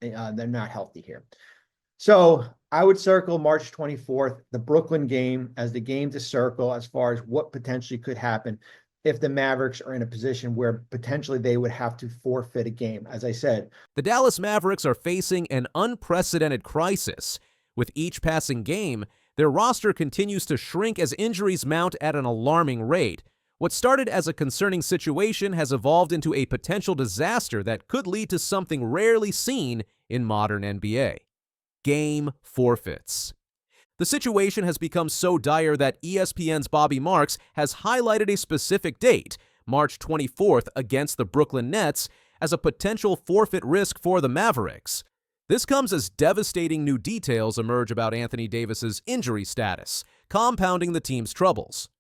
They're not healthy here. So I would circle March 24th, the Brooklyn game, as the game to circle as far as what potentially could happen if the Mavericks are in a position where potentially they would have to forfeit a game. As I said, the Dallas Mavericks are facing an unprecedented crisis. With each passing game, their roster continues to shrink as injuries mount at an alarming rate. What started as a concerning situation has evolved into a potential disaster that could lead to something rarely seen in modern NBA. Game forfeits. The situation has become so dire that ESPN's Bobby Marks has highlighted a specific date, March 24th, against the Brooklyn Nets, as a potential forfeit risk for the Mavericks. This comes as devastating new details emerge about Anthony Davis's injury status, compounding the team's troubles.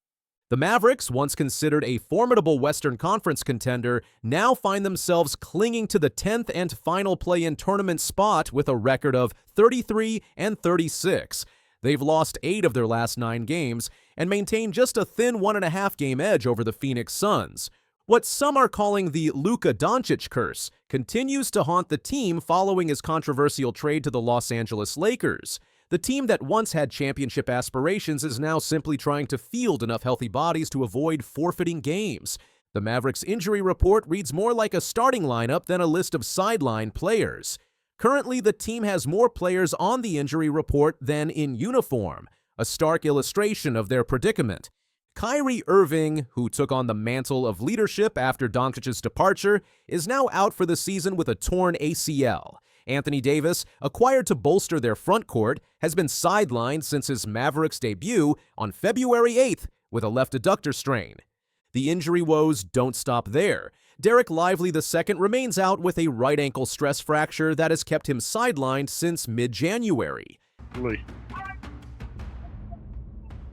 The Mavericks, once considered a formidable Western Conference contender, now find themselves clinging to the 10th and final play-in tournament spot with a record of 33-36. They've lost 8 of their last 9 games and maintain just a thin 1.5-game edge over the Phoenix Suns. What some are calling the Luka Doncic curse continues to haunt the team following his controversial trade to the Los Angeles Lakers. The team that once had championship aspirations is now simply trying to field enough healthy bodies to avoid forfeiting games. The Mavericks' injury report reads more like a starting lineup than a list of sidelined players. Currently, the team has more players on the injury report than in uniform, a stark illustration of their predicament. Kyrie Irving, who took on the mantle of leadership after Doncic's departure, is now out for the season with a torn ACL. Anthony Davis, acquired to bolster their front court, has been sidelined since his Mavericks debut on February 8th with a left adductor strain. The injury woes don't stop there. Dereck Lively II remains out with a right ankle stress fracture that has kept him sidelined since mid-January.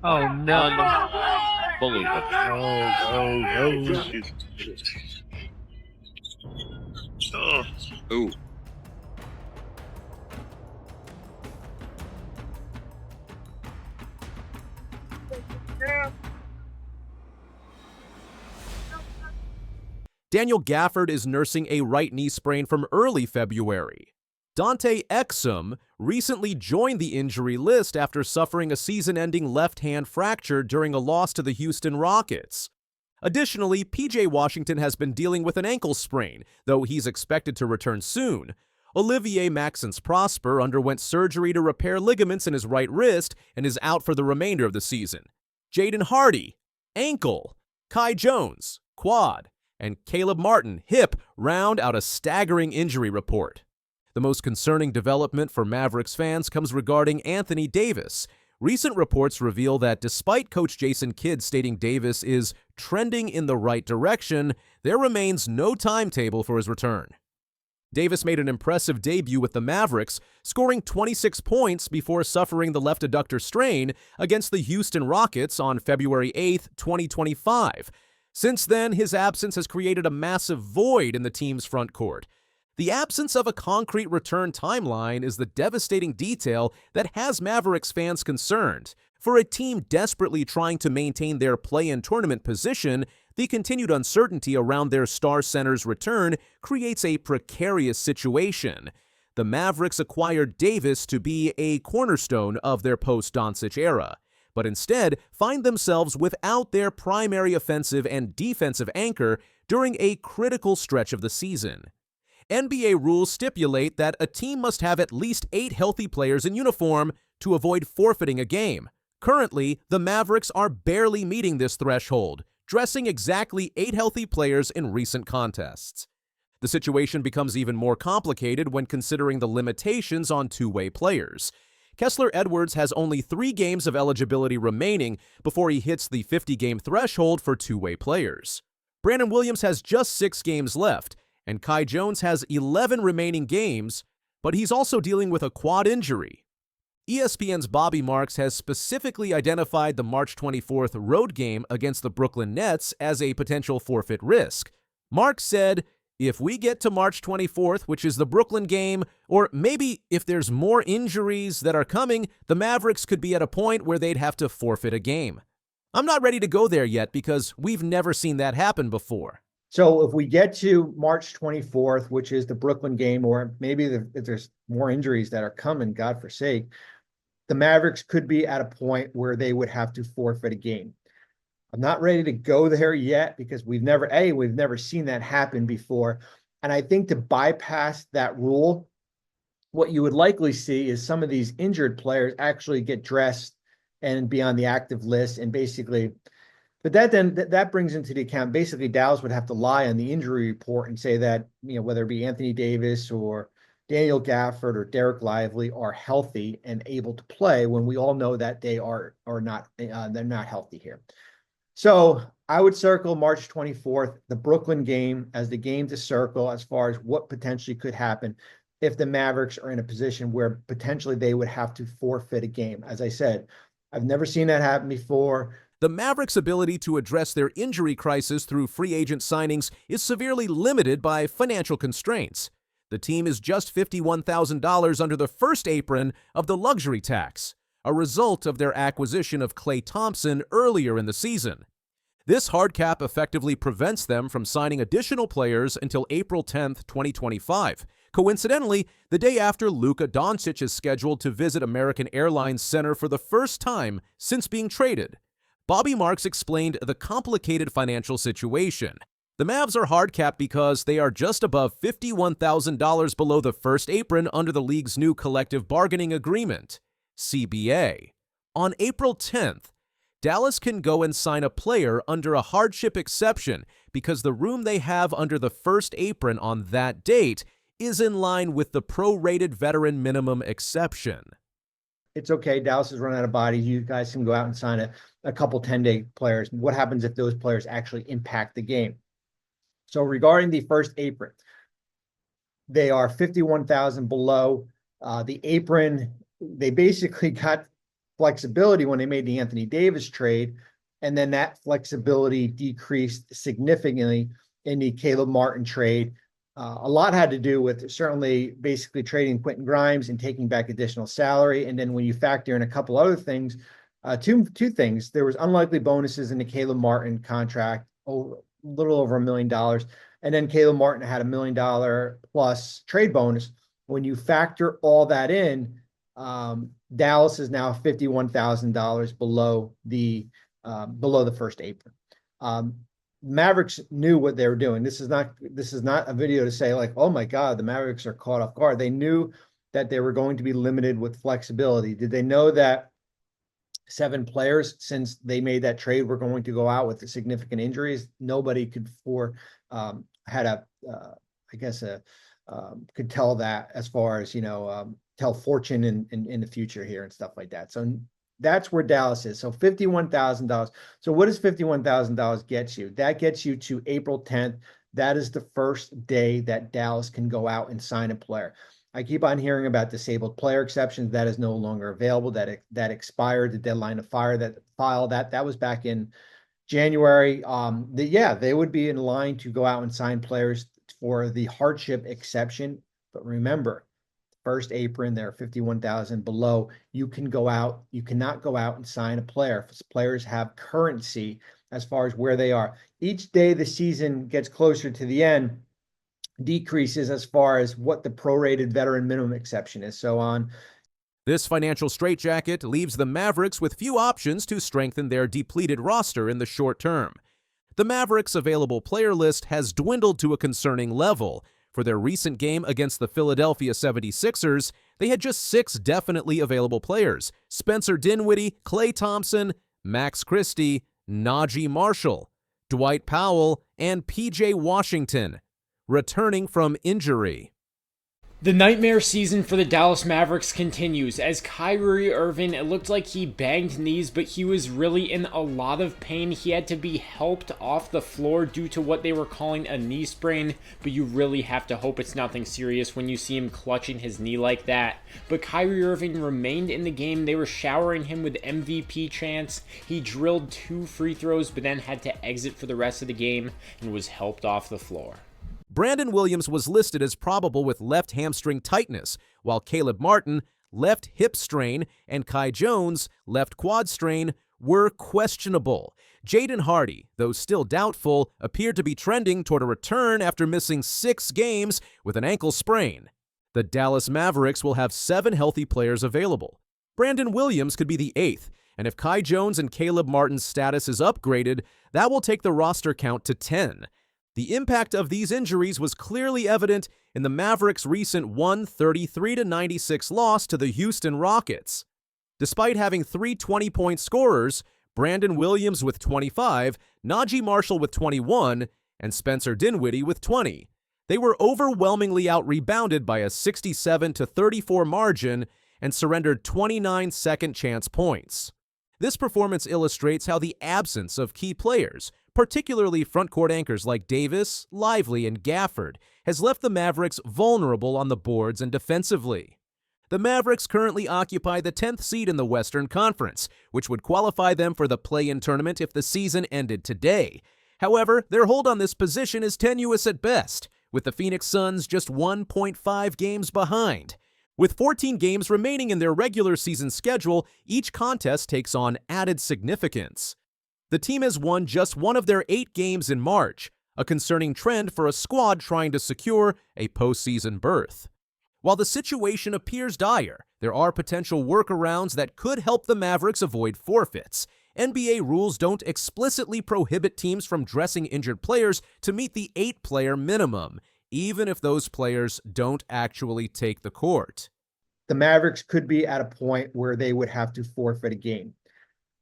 Oh, no. Ooh. Daniel Gafford is nursing a right knee sprain from early February. Dante Exum recently joined the injury list after suffering a season-ending left-hand fracture during a loss to the Houston Rockets. Additionally, PJ Washington has been dealing with an ankle sprain, though he's expected to return soon. Olivier Maxence Prosper underwent surgery to repair ligaments in his right wrist and is out for the remainder of the season. Jaden Hardy, ankle. Kai Jones, quad. And Caleb Martin, hip, round out a staggering injury report. The most concerning development for Mavericks fans comes regarding Anthony Davis. Recent reports reveal that despite Coach Jason Kidd stating Davis is trending in the right direction, there remains no timetable for his return. Davis made an impressive debut with the Mavericks, scoring 26 points before suffering the left adductor strain against the Houston Rockets on February 8, 2025. Since then, his absence has created a massive void in the team's front court. The absence of a concrete return timeline is the devastating detail that has Mavericks fans concerned. For a team desperately trying to maintain their play-in tournament position, the continued uncertainty around their star center's return creates a precarious situation. The Mavericks acquired Davis to be a cornerstone of their post-Doncic era, but instead find themselves without their primary offensive and defensive anchor during a critical stretch of the season. NBA rules stipulate that a team must have at least 8 healthy players in uniform to avoid forfeiting a game. Currently, the Mavericks are barely meeting this threshold, dressing exactly 8 healthy players in recent contests. The situation becomes even more complicated when considering the limitations on two-way players. Kessler Edwards has only 3 games of eligibility remaining before he hits the 50-game threshold for two-way players. Brandon Williams has just 6 games left, and Kai Jones has 11 remaining games, but he's also dealing with a quad injury. ESPN's Bobby Marks has specifically identified the March 24th road game against the Brooklyn Nets as a potential forfeit risk. Marks said, "If we get to March 24th, which is the Brooklyn game, or maybe if there's more injuries that are coming, the Mavericks could be at a point where they'd have to forfeit a game. I'm not ready to go there yet because we've never seen that happen before." So if we get to March 24th, which is the Brooklyn game, or maybe if there's more injuries that are coming, God forsake, the Mavericks could be at a point where they would have to forfeit a game. I'm not ready to go there yet because we've never seen that happen before. And I think to bypass that rule, what you would likely see is some of these injured players actually get dressed and be on the active list and basically, but that brings into the account, basically Dallas would have to lie on the injury report and say that, whether it be Anthony Davis or Daniel Gafford or Dereck Lively are healthy and able to play when we all know that they are not, they're not healthy here. So I would circle March 24th, the Brooklyn game, as the game to circle as far as what potentially could happen if the Mavericks are in a position where potentially they would have to forfeit a game. As I said, I've never seen that happen before. The Mavericks' ability to address their injury crisis through free agent signings is severely limited by financial constraints. The team is just $51,000 under the first apron of the luxury tax, a result of their acquisition of Klay Thompson earlier in the season. This hard cap effectively prevents them from signing additional players until April 10, 2025. Coincidentally, the day after Luka Doncic is scheduled to visit American Airlines Center for the first time since being traded. Bobby Marks explained the complicated financial situation. The Mavs are hard capped because they are just above $51,000 below the first apron under the league's new collective bargaining agreement, CBA. On April 10th, Dallas can go and sign a player under a hardship exception because the room they have under the first apron on that date is in line with the prorated veteran minimum exception. It's okay. Dallas has run out of bodies. You guys can go out and sign a couple 10-day players. What happens if those players actually impact the game? So regarding the first apron, they are 51,000 below the apron. They basically got flexibility when they made the Anthony Davis trade, and then that flexibility decreased significantly in the Caleb Martin trade. A lot had to do with certainly basically trading Quentin Grimes and taking back additional salary. And then when you factor in a couple other things, two things, there was unlikely bonuses in the Caleb Martin contract, a little over $1 million. And then Caleb Martin had $1 million plus trade bonus. When you factor all that in, Dallas is now $51,000 below the first apron. Mavericks knew what they were doing. This is not a video to say like, oh my God, the Mavericks are caught off guard. They knew that they were going to be limited with flexibility. Did they know that 7 players, since they made that trade, were going to go out with significant injuries? Nobody could could tell that as far as, tell fortune in the future here and stuff like that. So that's where Dallas is. So $51,000. So what does $51,000 get you? That gets you to April 10th. That is the first day that Dallas can go out and sign a player. I keep on hearing about disabled player exceptions. That is no longer available. That expired. The deadline to file that was back in January. They would be in line to go out and sign players for the hardship exception. But remember, first apron, they're 51,000 below. You cannot go out and sign a player. Players have currency as far as where they are. Each day the season gets closer to the end, decreases as far as what the prorated veteran minimum exception is. So on. This financial straitjacket leaves the Mavericks with few options to strengthen their depleted roster in the short term. The Mavericks' available player list has dwindled to a concerning level. For their recent game against the Philadelphia 76ers, they had just 6 definitely available players: Spencer Dinwiddie, Klay Thompson, Max Christie, Najee Marshall, Dwight Powell, and P.J. Washington, returning from injury. The nightmare season for the Dallas Mavericks continues. As Kyrie Irving, it looked like he banged knees, but he was really in a lot of pain. He had to be helped off the floor due to what they were calling a knee sprain, but you really have to hope it's nothing serious when you see him clutching his knee like that. But Kyrie Irving remained in the game. They were showering him with MVP chants. He drilled 2 free throws, but then had to exit for the rest of the game and was helped off the floor. Brandon Williams was listed as probable with left hamstring tightness, while Caleb Martin, left hip strain, and Kai Jones, left quad strain, were questionable. Jaden Hardy, though still doubtful, appeared to be trending toward a return after missing 6 games with an ankle sprain. The Dallas Mavericks will have 7 healthy players available. Brandon Williams could be the 8th, and if Kai Jones and Caleb Martin's status is upgraded, that will take the roster count to 10. The impact of these injuries was clearly evident in the Mavericks' recent 133-96 loss to the Houston Rockets. Despite having 3 20-point scorers, Brandon Williams with 25, Najee Marshall with 21, and Spencer Dinwiddie with 20, they were overwhelmingly out-rebounded by a 67-34 margin and surrendered 29 second-chance points. This performance illustrates how the absence of key players, particularly frontcourt anchors like Davis, Lively, and Gafford, has left the Mavericks vulnerable on the boards and defensively. The Mavericks currently occupy the 10th seed in the Western Conference, which would qualify them for the play-in tournament if the season ended today. However, their hold on this position is tenuous at best, with the Phoenix Suns just 1.5 games behind. With 14 games remaining in their regular season schedule, each contest takes on added significance. The team has won just one of their 8 games in March, a concerning trend for a squad trying to secure a postseason berth. While the situation appears dire, there are potential workarounds that could help the Mavericks avoid forfeits. NBA rules don't explicitly prohibit teams from dressing injured players to meet the 8-player minimum, even if those players don't actually take the court. The Mavericks could be at a point where they would have to forfeit a game.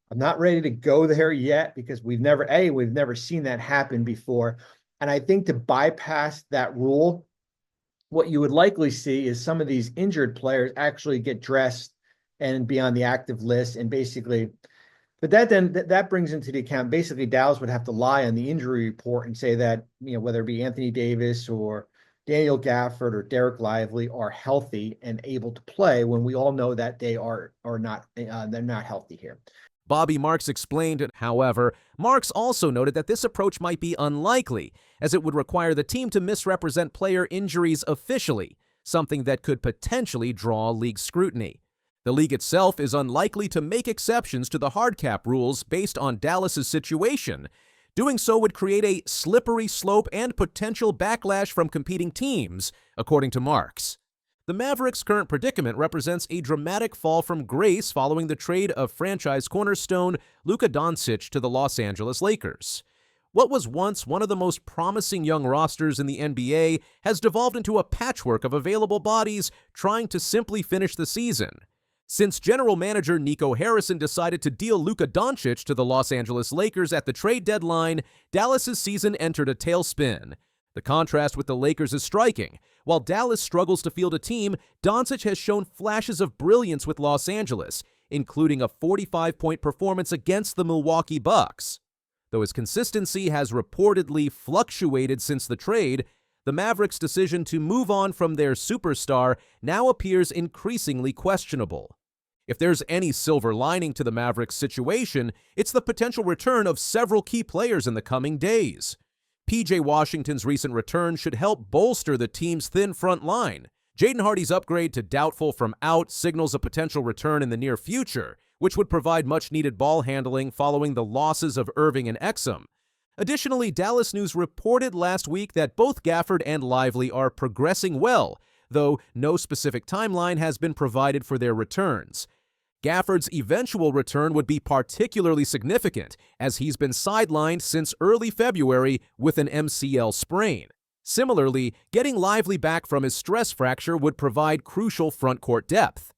I'm not ready to go there yet because we've never seen that happen before. And I think to bypass that rule, what you would likely see is some of these injured players actually get dressed and be on the active list and basically, but that brings into the account, basically Dallas would have to lie on the injury report and say that, whether it be Anthony Davis or Daniel Gafford or Dereck Lively are healthy and able to play when we all know that they are not, they're not healthy here. Bobby Marks explained, however, Marks also noted that this approach might be unlikely, as it would require the team to misrepresent player injuries officially, something that could potentially draw league scrutiny. The league itself is unlikely to make exceptions to the hard cap rules based on Dallas's situation. Doing so would create a slippery slope and potential backlash from competing teams, according to Marks. The Mavericks' current predicament represents a dramatic fall from grace following the trade of franchise cornerstone Luka Doncic to the Los Angeles Lakers. What was once one of the most promising young rosters in the NBA has devolved into a patchwork of available bodies trying to simply finish the season. Since general manager Nico Harrison decided to deal Luka Doncic to the Los Angeles Lakers at the trade deadline, Dallas's season entered a tailspin. The contrast with the Lakers is striking. While Dallas struggles to field a team, Doncic has shown flashes of brilliance with Los Angeles, including a 45-point performance against the Milwaukee Bucks. Though his consistency has reportedly fluctuated since the trade, the Mavericks' decision to move on from their superstar now appears increasingly questionable. If there's any silver lining to the Mavericks' situation, it's the potential return of several key players in the coming days. P.J. Washington's recent return should help bolster the team's thin front line. Jaden Hardy's upgrade to doubtful from out signals a potential return in the near future, which would provide much-needed ball handling following the losses of Irving and Exum. Additionally, Dallas News reported last week that both Gafford and Lively are progressing well, though no specific timeline has been provided for their returns. Gafford's eventual return would be particularly significant, as he's been sidelined since early February with an MCL sprain. Similarly, getting Lively back from his stress fracture would provide crucial frontcourt depth.